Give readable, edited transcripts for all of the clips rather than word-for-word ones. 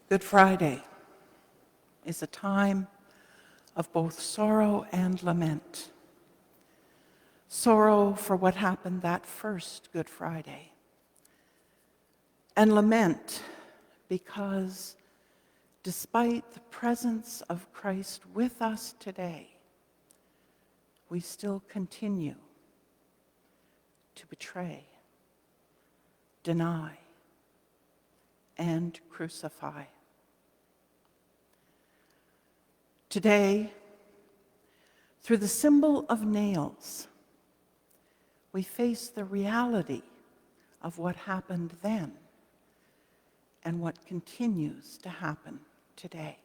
Good Friday is a time of both sorrow and lament. Sorrow for what happened that first Good Friday, and lament because despite the presence of Christ with us today, we still continue to betray, deny, and crucify. Today, through the symbol of nails, we face the reality of what happened then and what continues to happen today.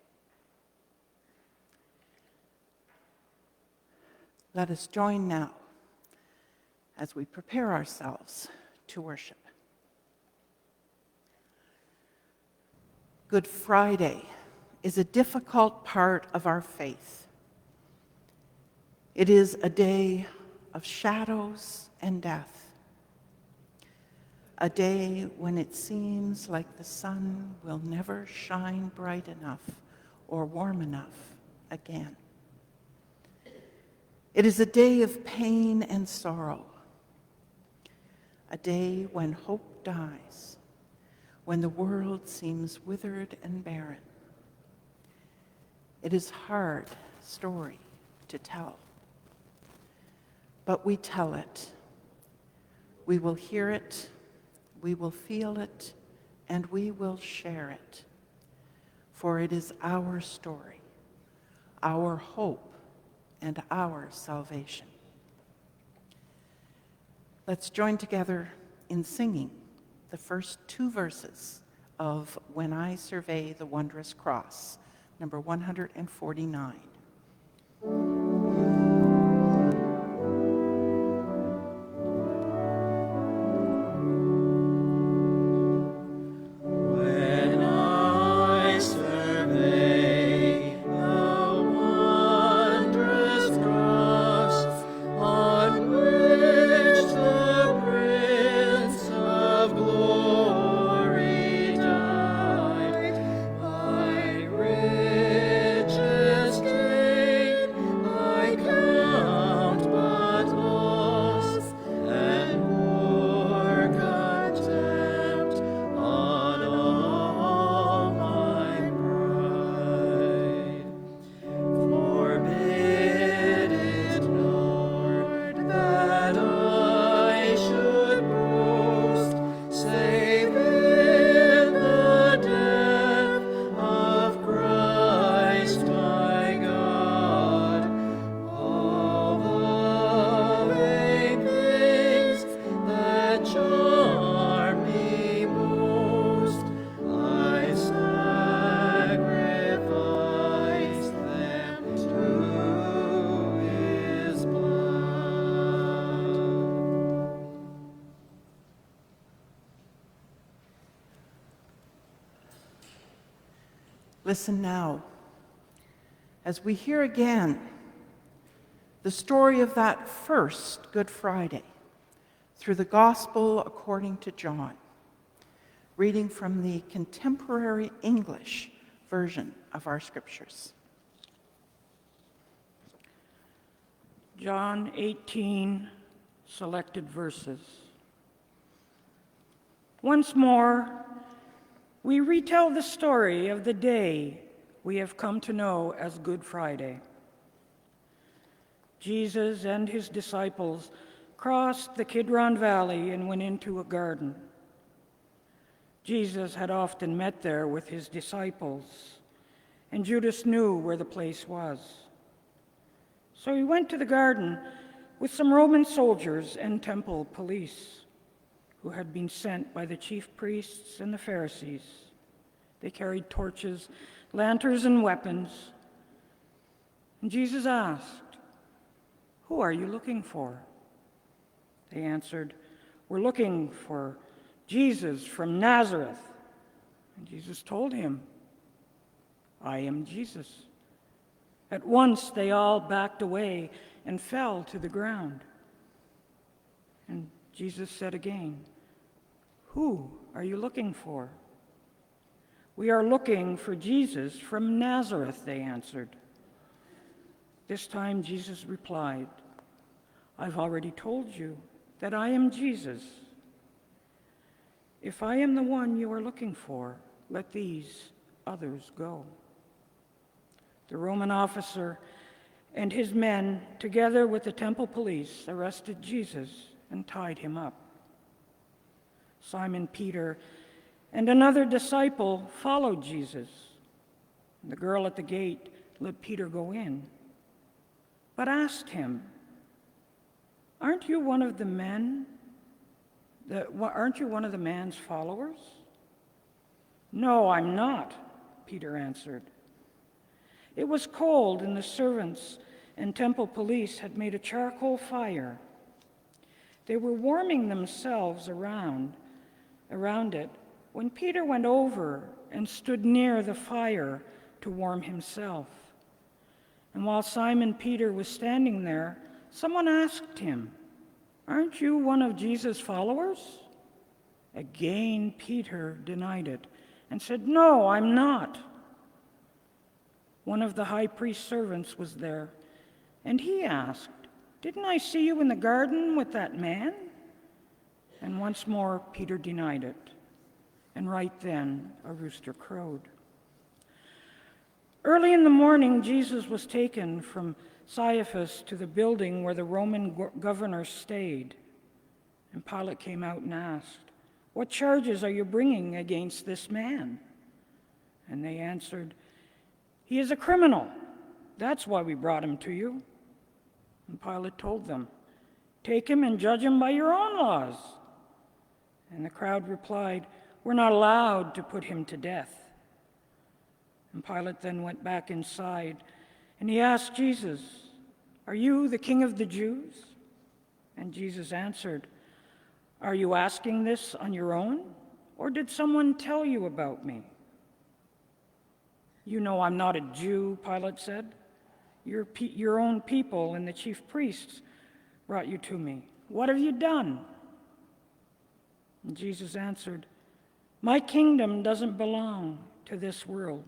Let us join now as we prepare ourselves to worship. Good Friday is a difficult part of our faith. It is a day of shadows and death, a day when it seems like the sun will never shine bright enough or warm enough again. It is a day of pain and sorrow, a day when hope dies, when the world seems withered and barren. It is a hard story to tell, but we tell it. We will hear it, we will feel it, and we will share it. For it is our story, our hope, and our salvation. Let's join together in singing the first two verses of When I Survey the Wondrous Cross, number 149. Listen now, as we hear again the story of that first Good Friday through the Gospel according to John, reading from the contemporary English version of our scriptures. John 18, selected verses. Once more, we retell the story of the day we have come to know as Good Friday. Jesus and his disciples crossed the Kidron Valley and went into a garden. Jesus had often met there with his disciples, and Judas knew where the place was. So he went to the garden with some Roman soldiers and temple police who had been sent by the chief priests and the Pharisees. They carried torches, lanterns, and weapons. And Jesus asked, "Who are you looking for?" They answered, "We're looking for Jesus from Nazareth." And Jesus told him, "I am Jesus." At once they all backed away and fell to the ground. And Jesus said again, "Who are you looking for?" "We are looking for Jesus from Nazareth," they answered. This time Jesus replied, "I've already told you that I am Jesus. If I am the one you are looking for, let these others go." The Roman officer and his men, together with the temple police, arrested Jesus and tied him up. Simon Peter and another disciple followed Jesus. The girl at the gate let Peter go in, but asked him, Aren't you one of the man's followers?" "No, I'm not," Peter answered. It was cold, and the servants and temple police had made a charcoal fire. They were warming themselves around it when Peter went over and stood near the fire to warm himself. And while Simon Peter was standing there, someone asked him, "Aren't you one of Jesus' followers?" Again, Peter denied it and said, "No, I'm not." One of the high priest's servants was there, and he asked, "Didn't I see you in the garden with that man?" And once more Peter denied it, and right then a rooster crowed. Early in the morning, Jesus was taken from Caiaphas to the building where the Roman governor stayed. And Pilate came out and asked, "What charges are you bringing against this man?" And they answered, "He is a criminal. That's why we brought him to you." And Pilate told them, "Take him and judge him by your own laws." And the crowd replied, "We're not allowed to put him to death." And Pilate then went back inside, and he asked Jesus, "Are you the king of the Jews?" And Jesus answered, "Are you asking this on your own, or did someone tell you about me?" "You know I'm not a Jew," Pilate said. Your own people and the chief priests brought you to me. What have you done?" And Jesus answered, "My kingdom doesn't belong to this world.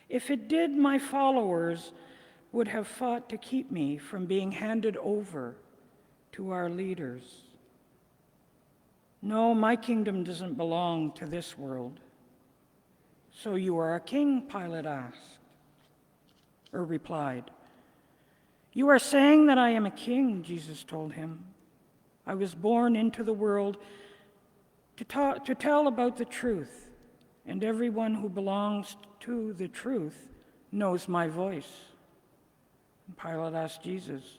If it did, my followers would have fought to keep me from being handed over to our leaders. No, my kingdom doesn't belong to this world." "So you are a king?" Pilate replied. "You are saying that I am a king," Jesus told him. "I was born into the world to tell about the truth, and everyone who belongs to the truth knows my voice." And Pilate asked Jesus,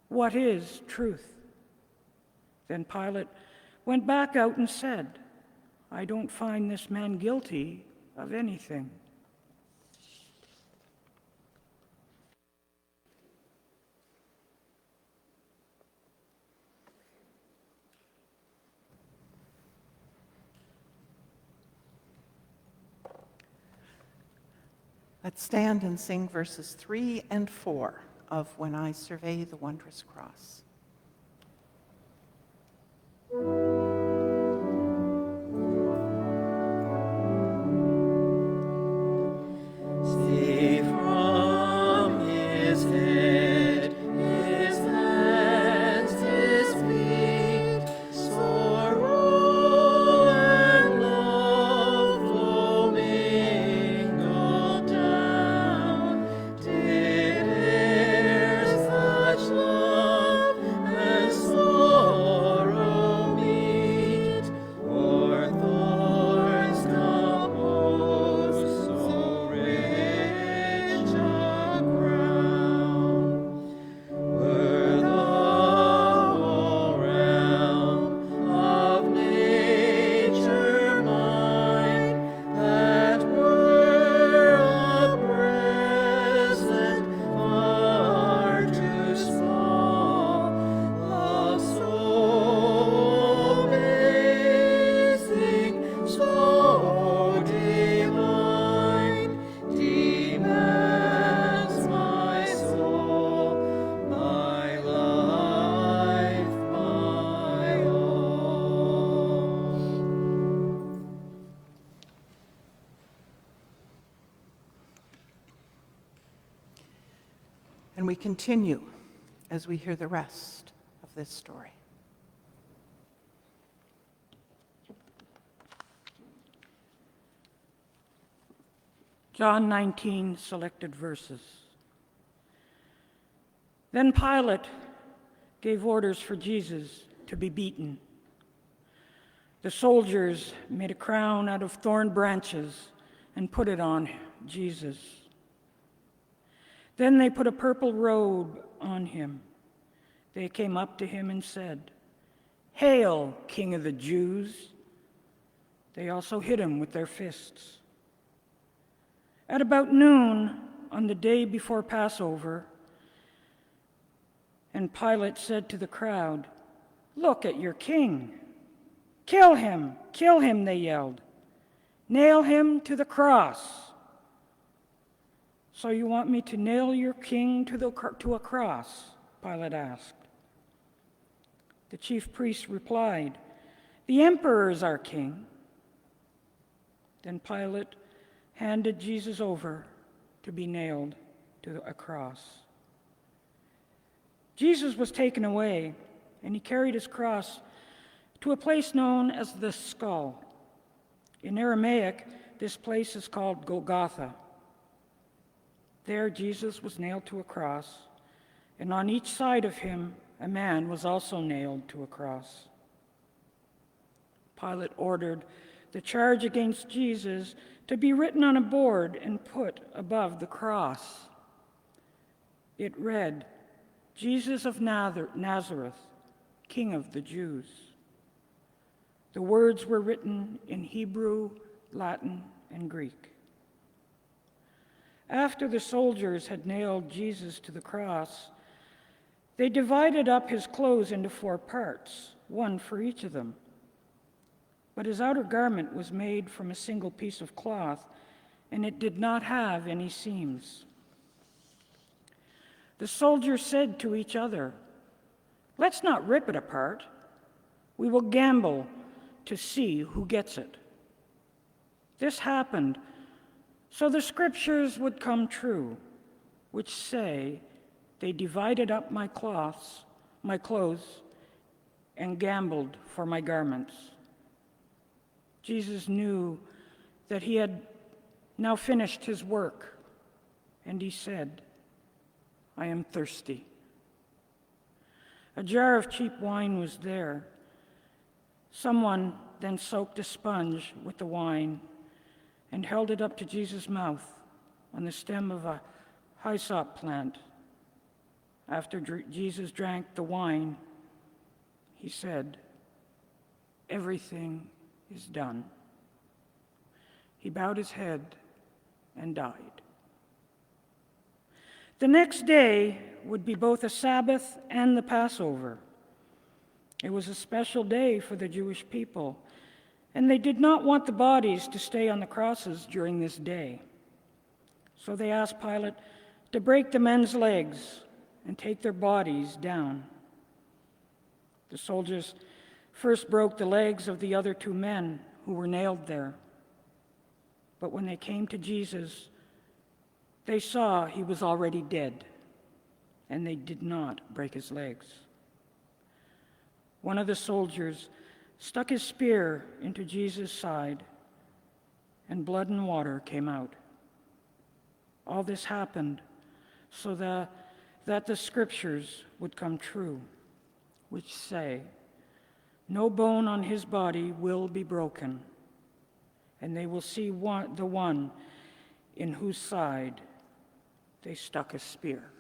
"What is truth?" Then Pilate went back out and said, "I don't find this man guilty of anything." Let's stand and sing verses 3 and 4 of When I Survey the Wondrous Cross. See from his head, his hands, his feet, sorrow and love flow mingled down. Did e'er such love And we continue as we hear the rest of this story. John 19, selected verses. Then Pilate gave orders for Jesus to be beaten. The soldiers made a crown out of thorn branches and put it on Jesus. Then they put a purple robe on him. They came up to him and said, "Hail, King of the Jews!" They also hit him with their fists. At about noon on the day before Passover, and Pilate said to the crowd, "Look at your king. Kill him, they yelled. Nail him to the cross." "So you want me to nail your king to a cross?" Pilate asked. The chief priests replied, "The emperor is our king." Then Pilate handed Jesus over to be nailed to a cross. Jesus was taken away, and he carried his cross to a place known as the Skull. In Aramaic, this place is called Golgotha. There Jesus was nailed to a cross, and on each side of him a man was also nailed to a cross. Pilate ordered the charge against Jesus to be written on a board and put above the cross. It read, "Jesus of Nazareth, King of the Jews." The words were written in Hebrew, Latin, and Greek. After the soldiers had nailed Jesus to the cross, they divided up his clothes into 4 parts, one for each of them. But his outer garment was made from a single piece of cloth, and it did not have any seams. The soldiers said to each other, "Let's not rip it apart. We will gamble to see who gets it." This happened so the scriptures would come true, which say, "They divided up my clothes, and gambled for my garments." Jesus knew that he had now finished his work, and he said, "I am thirsty." A jar of cheap wine was there. Someone then soaked a sponge with the wine and held it up to Jesus' mouth on the stem of a hyssop plant. After Jesus drank the wine, he said, "Everything is done." He bowed his head and died. The next day would be both a Sabbath and the Passover. It was a special day for the Jewish people, and they did not want the bodies to stay on the crosses during this day. So they asked Pilate to break the men's legs and take their bodies down. The soldiers first broke the legs of the other 2 men who were nailed there. But when they came to Jesus, they saw he was already dead, and they did not break his legs. One of the soldiers stuck his spear into Jesus' side, and blood and water came out. All this happened so that the scriptures would come true, which say, "No bone on his body will be broken," and they will see the one in whose side they stuck a spear.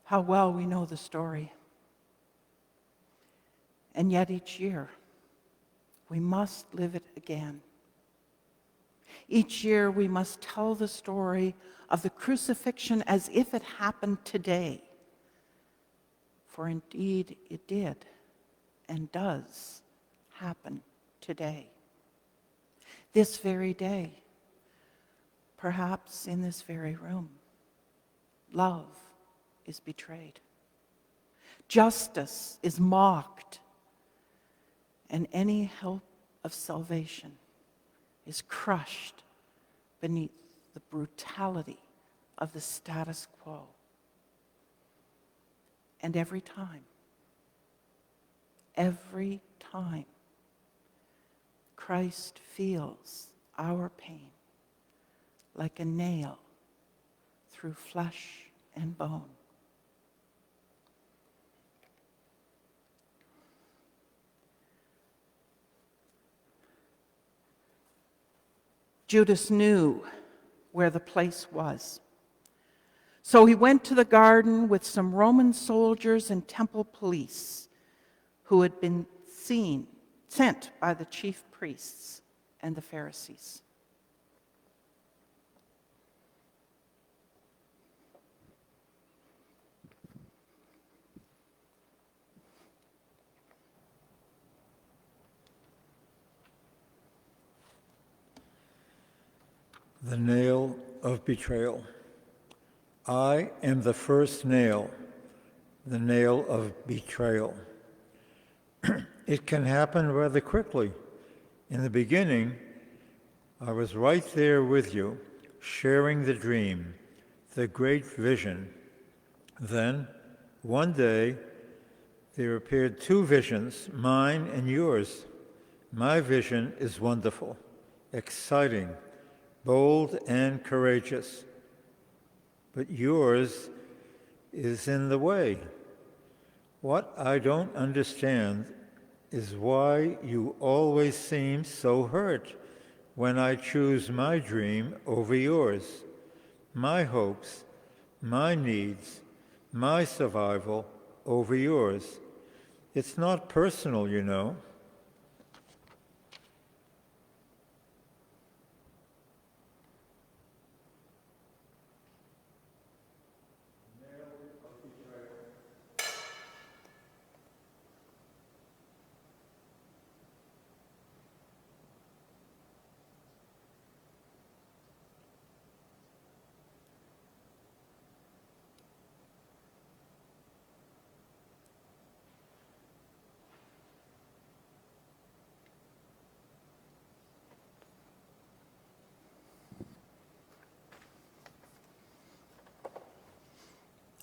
How well we know the story. And yet each year, we must live it again. Each year, we must tell the story of the crucifixion as if it happened today, for indeed it did and does happen today. This very day, perhaps in this very room, love is betrayed. Justice is mocked, and any hope of salvation is crushed beneath the brutality of the status quo. And every time, Christ feels our pain like a nail through flesh and bone. Judas knew where the place was. So he went to the garden with some Roman soldiers and temple police who had been sent by the chief priests and the Pharisees. The nail of betrayal. I am the first nail, the nail of betrayal. It can happen rather quickly. In the beginning, I was right there with you, sharing the dream, the great vision. Then, one day, there appeared two visions, mine and yours. My vision is wonderful, exciting, bold and courageous. But yours is in the way. What I don't understand is why you always seem so hurt when I choose my dream over yours, my hopes, my needs, my survival over yours. It's not personal, you know.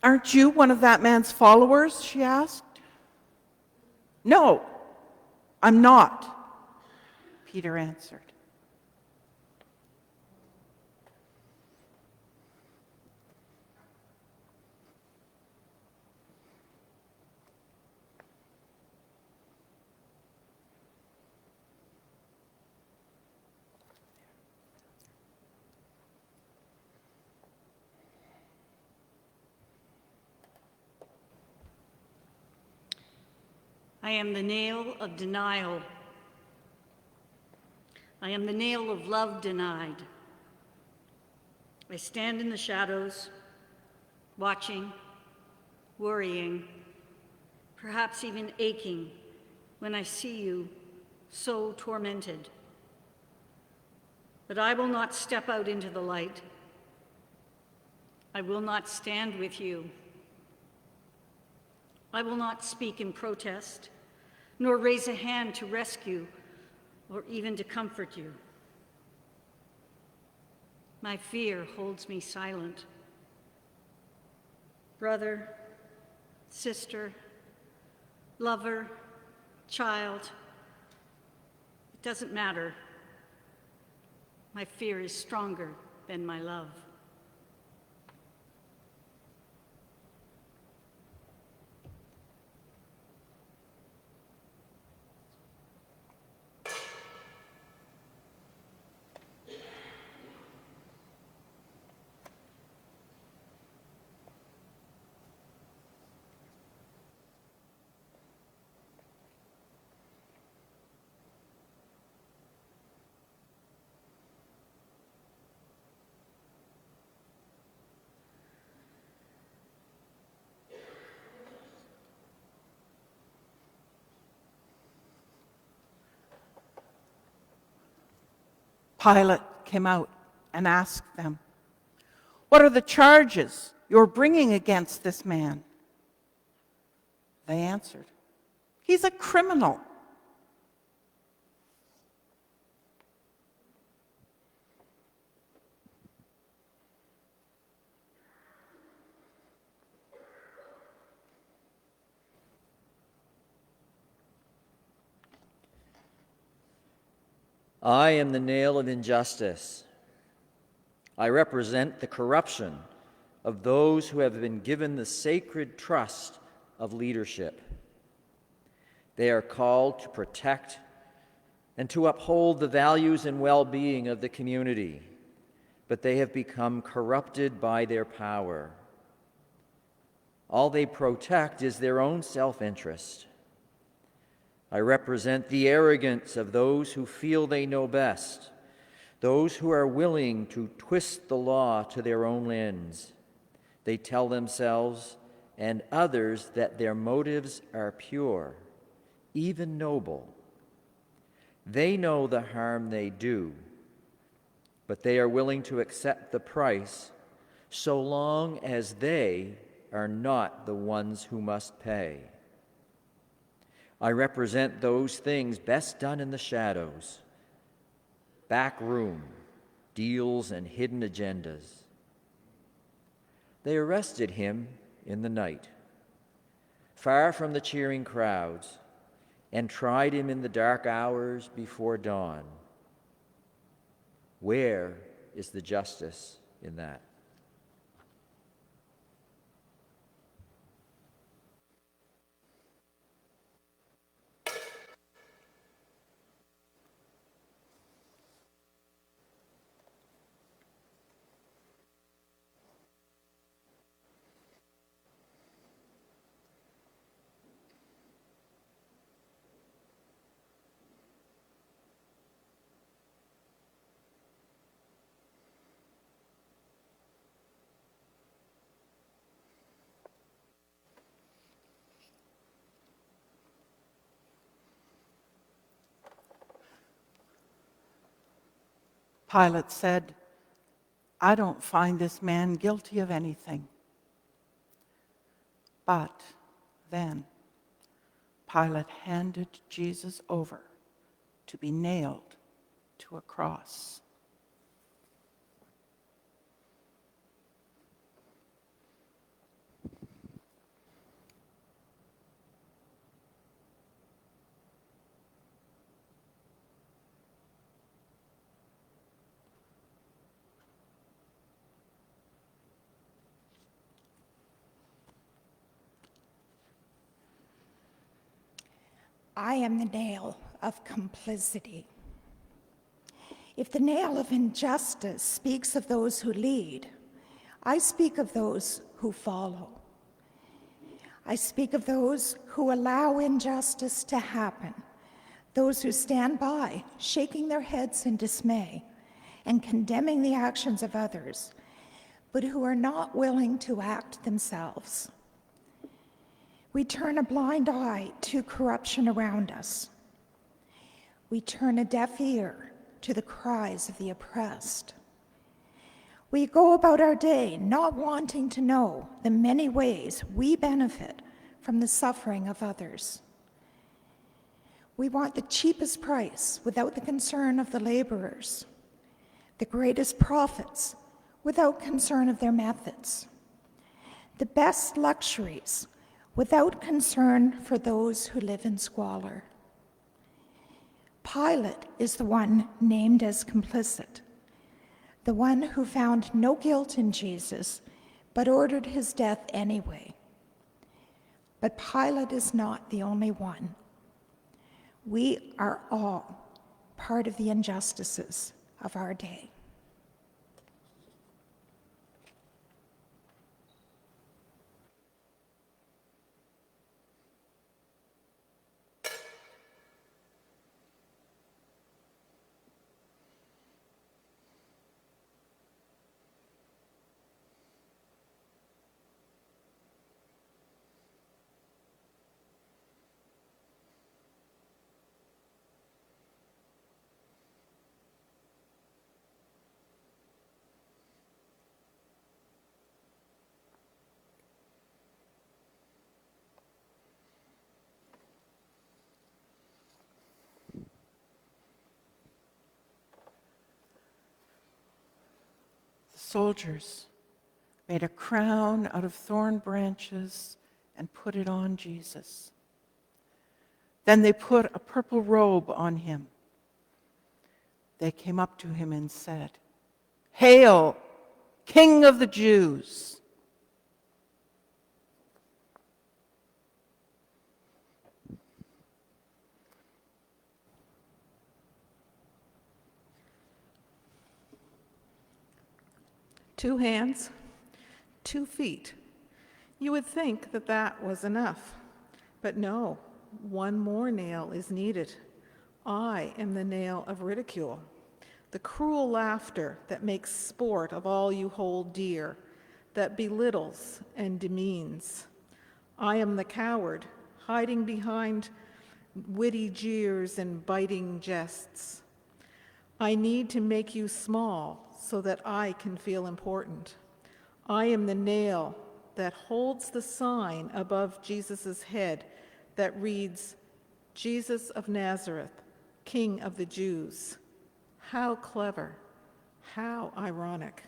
Aren't you one of that man's followers? She asked. No, I'm not, Peter answered. I am the nail of denial. I am the nail of love denied. I stand in the shadows, watching, worrying, perhaps even aching when I see you so tormented. But I will not step out into the light. I will not stand with you. I will not speak in protest, nor raise a hand to rescue or even to comfort you. My fear holds me silent. Brother, sister, lover, child, it doesn't matter. My fear is stronger than my love. Pilate came out and asked them, "What are the charges you're bringing against this man?" They answered, "He's a criminal." I am the nail of injustice. I represent the corruption of those who have been given the sacred trust of leadership. They are called to protect and to uphold the values and well-being of the community, but they have become corrupted by their power. All they protect is their own self-interest. I represent the arrogance of those who feel they know best, those who are willing to twist the law to their own ends. They tell themselves and others that their motives are pure, even noble. They know the harm they do, but they are willing to accept the price so long as they are not the ones who must pay. I represent those things best done in the shadows, back room, deals, and hidden agendas. They arrested him in the night, far from the cheering crowds, and tried him in the dark hours before dawn. Where is the justice in that? Pilate said, "I don't find this man guilty of anything." But then Pilate handed Jesus over to be nailed to a cross. I am the nail of complicity. If the nail of injustice speaks of those who lead, I speak of those who follow. I speak of those who allow injustice to happen, those who stand by, shaking their heads in dismay and condemning the actions of others, but who are not willing to act themselves. We turn a blind eye to corruption around us. We turn a deaf ear to the cries of the oppressed. We go about our day not wanting to know the many ways we benefit from the suffering of others. We want the cheapest price without the concern of the laborers, the greatest profits without concern of their methods, the best luxuries without concern for those who live in squalor. Pilate is the one named as complicit, the one who found no guilt in Jesus, but ordered his death anyway. But Pilate is not the only one. We are all part of the injustices of our day. soldiers made a crown out of thorn branches and put it on Jesus. Then they put a purple robe on him. They came up to him and said, "Hail, King of the Jews!" Two hands, 2 feet. You would think that that was enough, but no, one more nail is needed. I am the nail of ridicule, the cruel laughter that makes sport of all you hold dear, that belittles and demeans. I am the coward, hiding behind witty jeers and biting jests. I need to make you small so that I can feel important. I am the nail that holds the sign above Jesus' head that reads, "Jesus of Nazareth, King of the Jews." How clever, how ironic.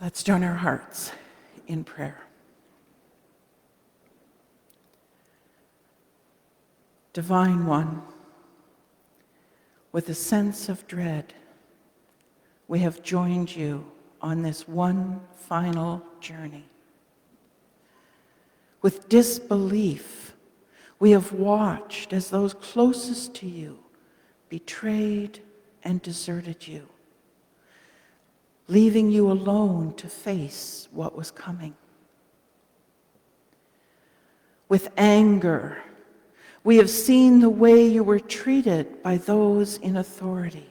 Let's join our hearts in prayer. Divine One, with a sense of dread, we have joined you on this one final journey. With disbelief, we have watched as those closest to you betrayed and deserted you, leaving you alone to face what was coming. With anger, we have seen the way you were treated by those in authority.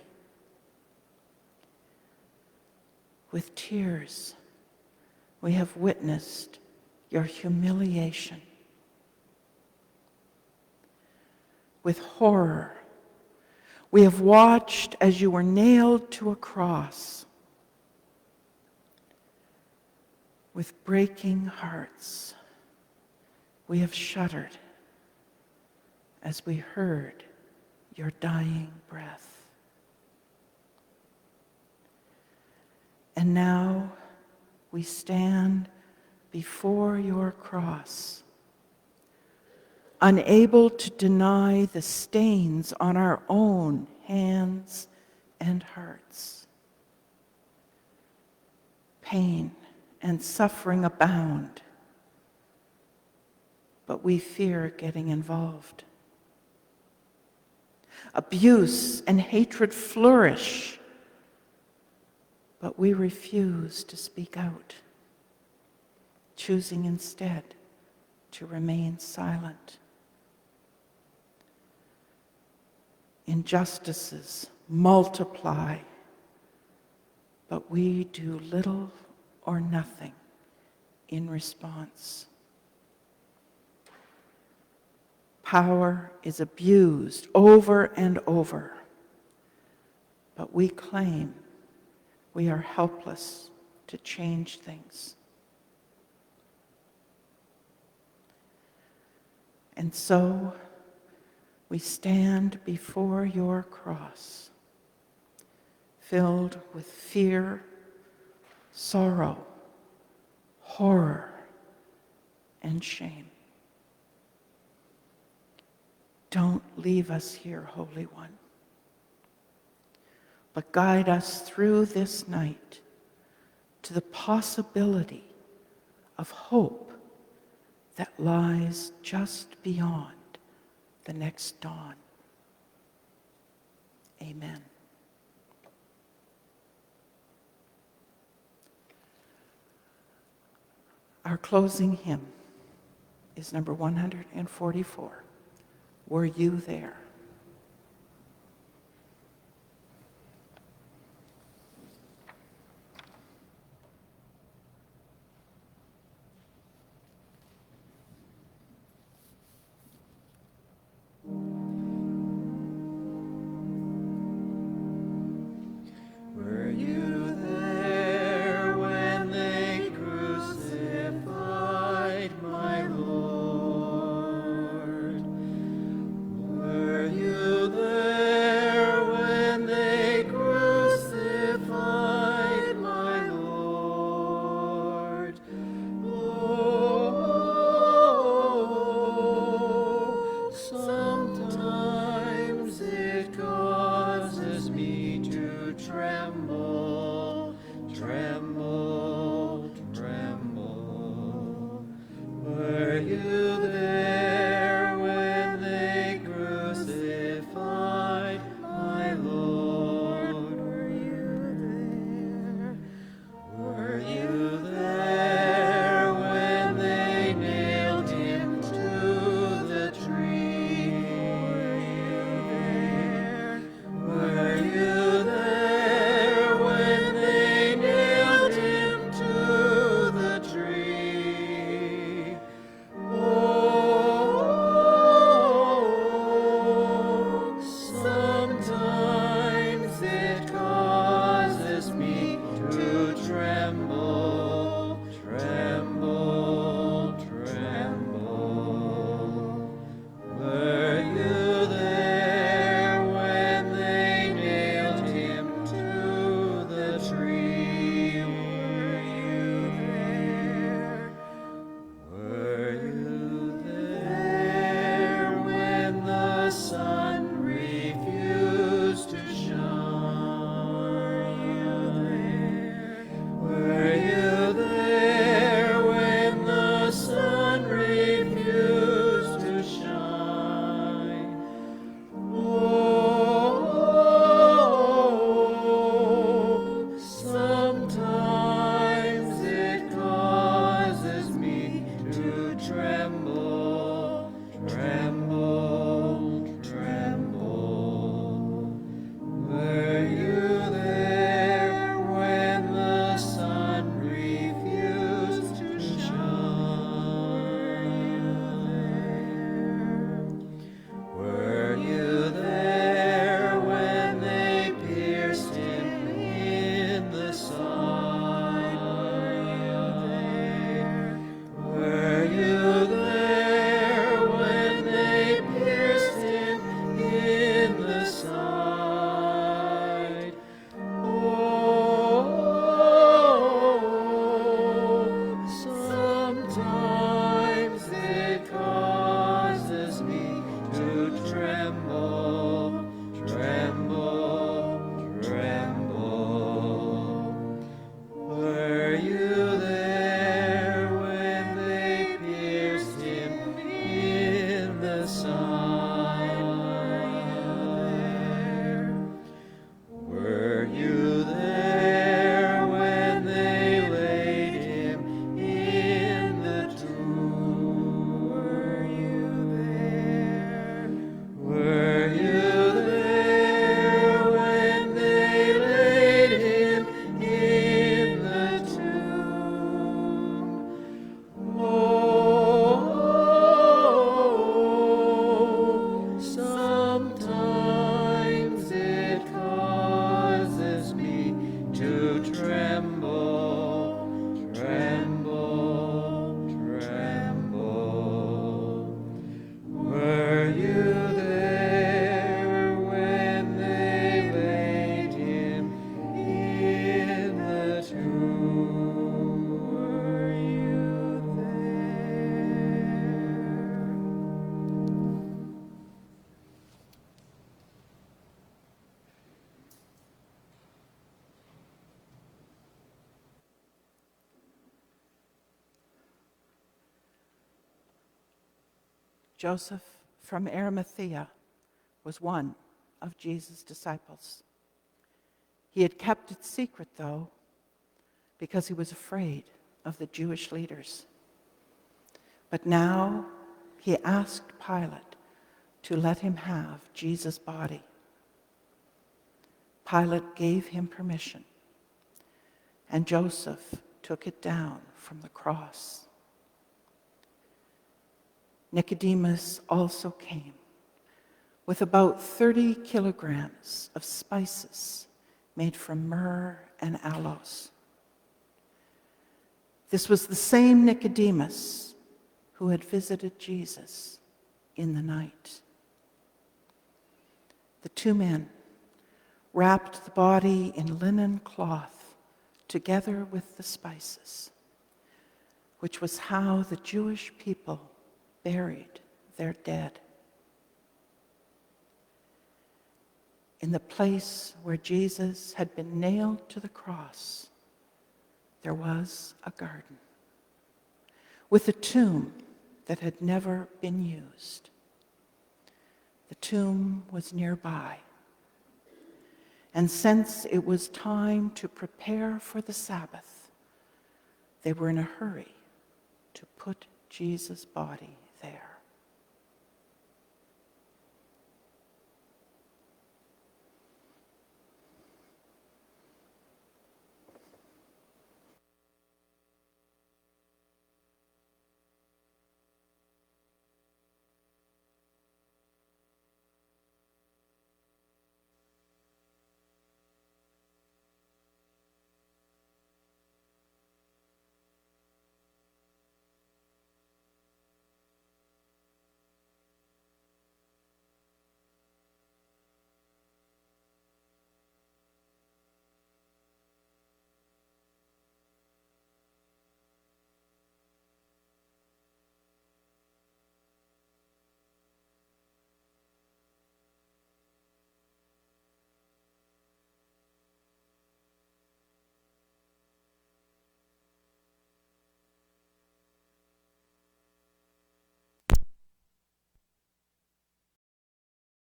With tears, we have witnessed your humiliation. With horror, we have watched as you were nailed to a cross. With breaking hearts, we have shuddered as we heard your dying breath. And now we stand before your cross, unable to deny the stains on our own hands and hearts. Pain and suffering abound, but we fear getting involved. Abuse and hatred flourish, but we refuse to speak out, choosing instead to remain silent. Injustices multiply, but we do little or nothing in response. Power is abused over and over, but we claim we are helpless to change things. And so we stand before your cross, filled with fear, sorrow, horror, and shame. Don't leave us here, Holy One, but guide us through this night to the possibility of hope that lies just beyond the next dawn. Amen. Our closing hymn is number 144. Were you there? Were you there when they crucified my Lord? Were Joseph from Arimathea was one of Jesus' disciples. He had kept it secret, though, because he was afraid of the Jewish leaders. But now he asked Pilate to let him have Jesus' body. Pilate gave him permission, and Joseph took it down from the cross. Nicodemus also came with about 30 kilograms of spices made from myrrh and aloes. This was the same Nicodemus who had visited Jesus in the night. The two men wrapped the body in linen cloth together with the spices, which was how the Jewish people buried their dead. In the place where Jesus had been nailed to the cross, there was a garden with a tomb that had never been used. The tomb was nearby, and since it was time to prepare for the Sabbath, they were in a hurry to put Jesus' body